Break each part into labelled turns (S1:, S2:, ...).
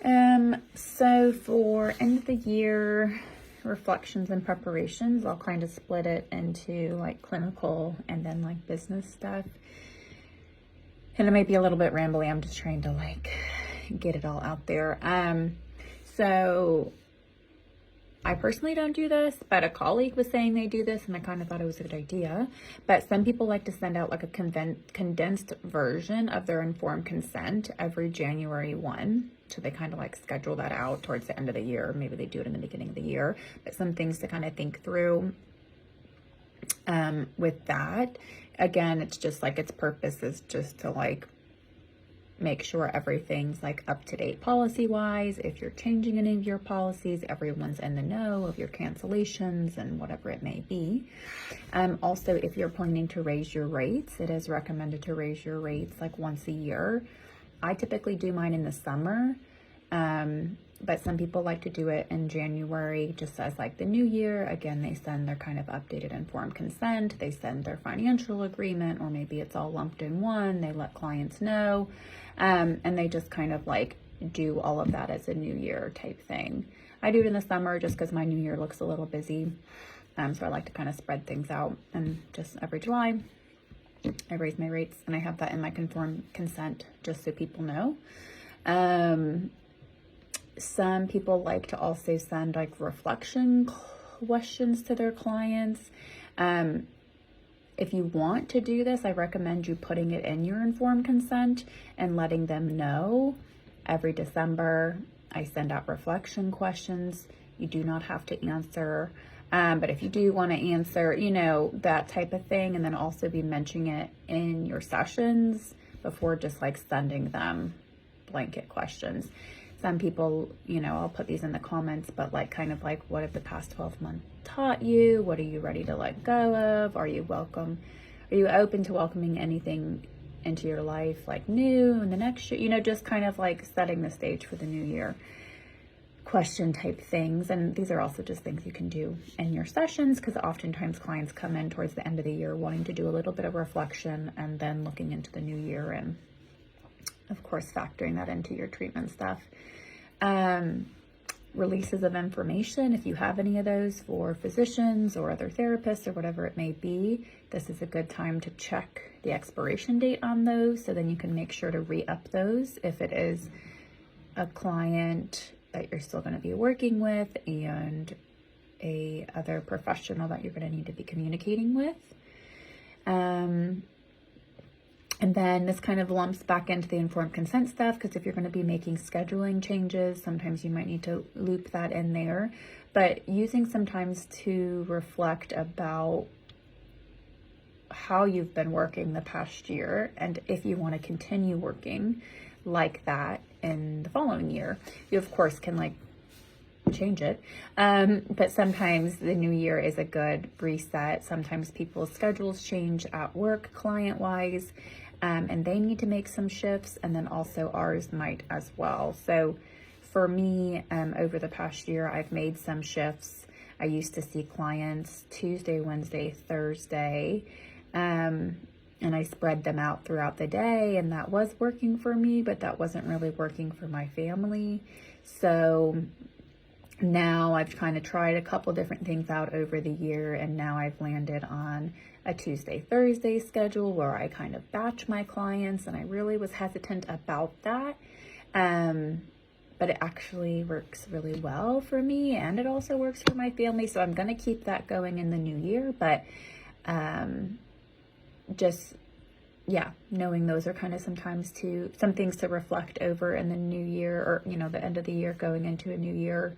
S1: So for end of the year reflections and preparations, I'll kind of split it into like clinical and then like business stuff. And it might be a little bit rambly. I'm just trying to like get it all out there. So I personally don't do this, but a colleague was saying they do this and I kind of thought it was a good idea. But some people like to send out like a condensed version of their informed consent every January 1. So they kind of like schedule that out towards the end of the year. Maybe they do it in the beginning of the year, but some things to kind of think through with that. Again, it's just like its purpose is just to like make sure everything's like up to date policy wise. If you're changing any of your policies, everyone's in the know of your cancellations and whatever it may be. Also, if you're planning to raise your rates, it is recommended to raise your rates like once a year. I typically do mine in the summer, but some people like to do it in January just as like the new year. Again, they send their kind of updated informed consent, they send their financial agreement, or maybe it's all lumped in one. They let clients know, and they just kind of like do all of that as a new year type thing. I do it in the summer just because my new year looks a little busy. So I like to kind of spread things out, and just every July I raise my rates, and I have that in my informed consent just so people know. Some people like to also send like reflection questions to their clients. If you want to do this, I recommend you putting it in your informed consent and letting them know every December I send out reflection questions. You do not have to answer. But if you do want to answer, you know, that type of thing, and then also be mentioning it in your sessions before just like sending them blanket questions. Some people, you know, I'll put these in the comments, but like kind of like, what have the past 12 months taught you? What are you ready to let go of? Are you open to welcoming anything into your life like new in the next year? You know, just kind of like setting the stage for the new year question type things. And these are also just things you can do in your sessions, because oftentimes clients come in towards the end of the year wanting to do a little bit of reflection and then looking into the new year, and of course factoring that into your treatment stuff. Releases of information, if you have any of those for physicians or other therapists or whatever it may be, this is a good time to check the expiration date on those, so then you can make sure to re-up those if it is a client that you're still going to be working with and a other professional that you're going to need to be communicating with. And then this kind of lumps back into the informed consent stuff, because if you're going to be making scheduling changes, sometimes you might need to loop that in there. But using sometimes to reflect about how you've been working the past year, and if you want to continue working like that in the following year. You of course can like change it, but sometimes the new year is a good reset. Sometimes people's schedules change at work client wise, and they need to make some shifts, and then also ours might as well. So for me, over the past year, I've made some shifts. I used to see clients Tuesday, Wednesday, Thursday, and I spread them out throughout the day, and that was working for me, but that wasn't really working for my family. So now I've kind of tried a couple different things out over the year, and now I've landed on a Tuesday, Thursday schedule where I kind of batch my clients, and I really was hesitant about that. But it actually works really well for me, and it also works for my family. So I'm going to keep that going in the new year, but just, yeah, knowing those are kind of sometimes some things to reflect over in the new year, or, you know, the end of the year going into a new year.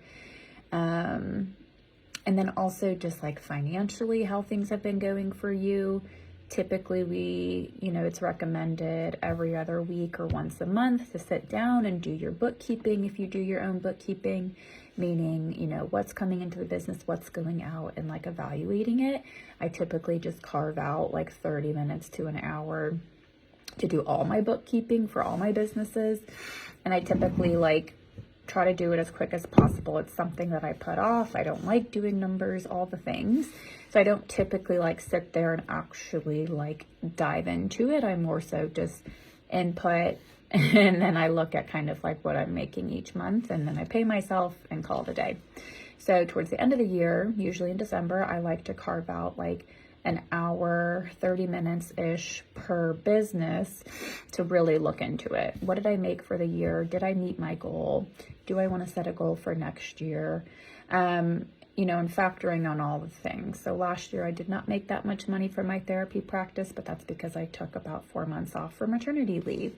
S1: And then also just like financially, how things have been going for you. Typically it's recommended every other week or once a month to sit down and do your bookkeeping if you do your own bookkeeping, meaning, what's coming into the business, what's going out, and like evaluating it. I typically just carve out like 30 minutes to an hour to do all my bookkeeping for all my businesses. And I typically try to do it as quick as possible. It's something that I put off. I don't like doing numbers, all the things. So I don't typically sit there and actually dive into it. I more so just input And then I look at kind of like what I'm making each month, and then I pay myself and call it a day. So towards the end of the year, usually in December, I like to carve out like an hour, 30 minutes-ish per business to really look into it. What did I make for the year? Did I meet my goal? Do I want to set a goal for next year? And factoring on all the things. So last year I did not make that much money for my therapy practice, but that's because I took about 4 months off for maternity leave.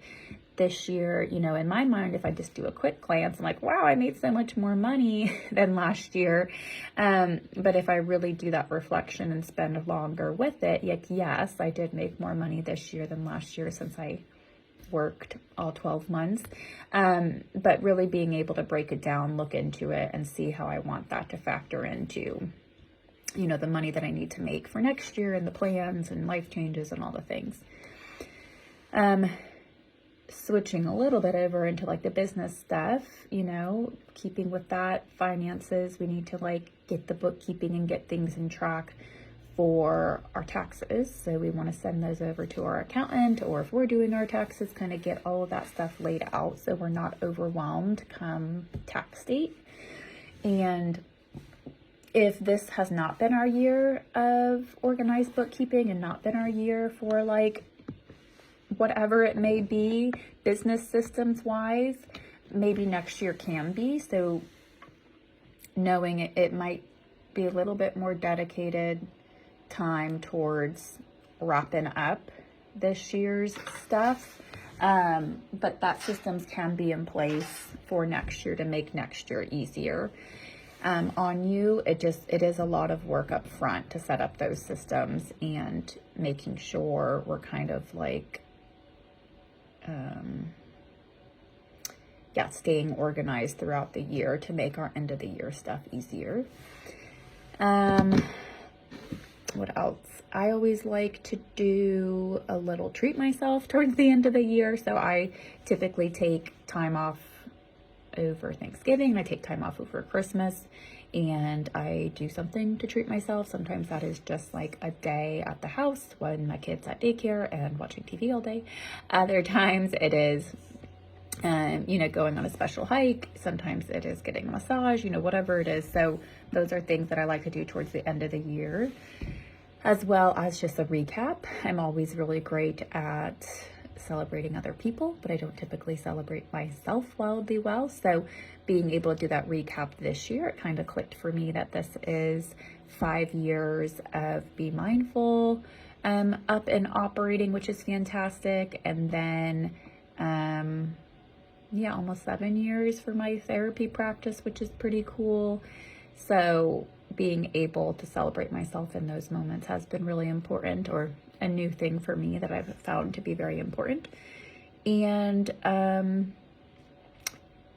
S1: This year, in my mind, if I just do a quick glance, I'm like, wow, I made so much more money than last year. But if I really do that reflection and spend longer with it, yes, I did make more money this year than last year since I worked all 12 months. But really being able to break it down, look into it, and see how I want that to factor into, the money that I need to make for next year and the plans and life changes and all the things. Switching a little bit over into like the business stuff, keeping with that, finances, we need to like get the bookkeeping and get things in track for our taxes. So we want to send those over to our accountant, or if we're doing our taxes, kind of get all of that stuff laid out so we're not overwhelmed come tax date. And if this has not been our year of organized bookkeeping and not been our year for like whatever it may be, business systems wise, maybe next year can be. So knowing it might be a little bit more dedicated time towards wrapping up this year's stuff. But that systems can be in place for next year to make next year easier. On you, it is a lot of work up front to set up those systems and making sure we're kind of like, staying organized throughout the year to make our end of the year stuff easier. What else? I always like to do a little treat myself towards the end of the year. So I typically take time off over Thanksgiving. I take time off over Christmas, and I do something to treat myself. Sometimes that is just like a day at the house when my kid's at daycare and watching TV all day. Other times it is, going on a special hike. Sometimes it is getting a massage, whatever it is. So those are things that I like to do towards the end of the year, as well as just a recap. I'm always really great at celebrating other people, but I don't typically celebrate myself wildly well. So being able to do that recap this year, it kind of clicked for me that this is 5 years of Be Mindful up and operating, which is fantastic. And then almost 7 years for my therapy practice, which is pretty cool. So being able to celebrate myself in those moments has been really important, or a new thing for me that I've found to be very important. And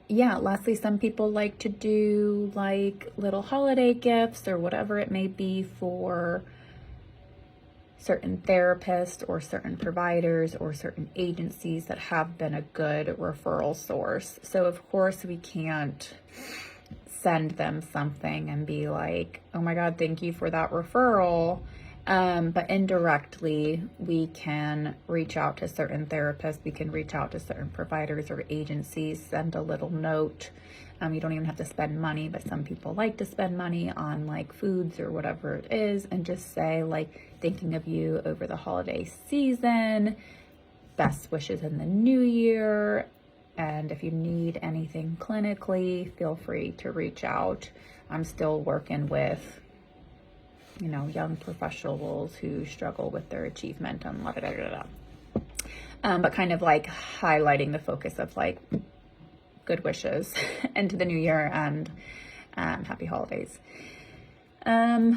S1: lastly, some people like to do like little holiday gifts or whatever it may be for certain therapists or certain providers or certain agencies that have been a good referral source. So of course we can't send them something and be like, oh my God, thank you for that referral. But indirectly, we can reach out to certain therapists, we can reach out to certain providers or agencies, send a little note. You don't even have to spend money, but some people like to spend money on like foods or whatever it is, and just say like, thinking of you over the holiday season, best wishes in the new year. And if you need anything clinically, feel free to reach out. I'm still working with, young professionals who struggle with their achievement and but kind of like highlighting the focus of like good wishes into the new year and happy holidays. Okay,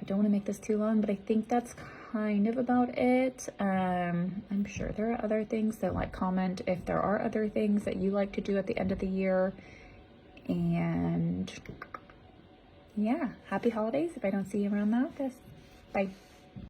S1: don't want to make this too long, but I think that's kind of about it. I'm sure there are other things, so like comment if there are other things that you like to do at the end of the year. And happy holidays if I don't see you around the office. Bye.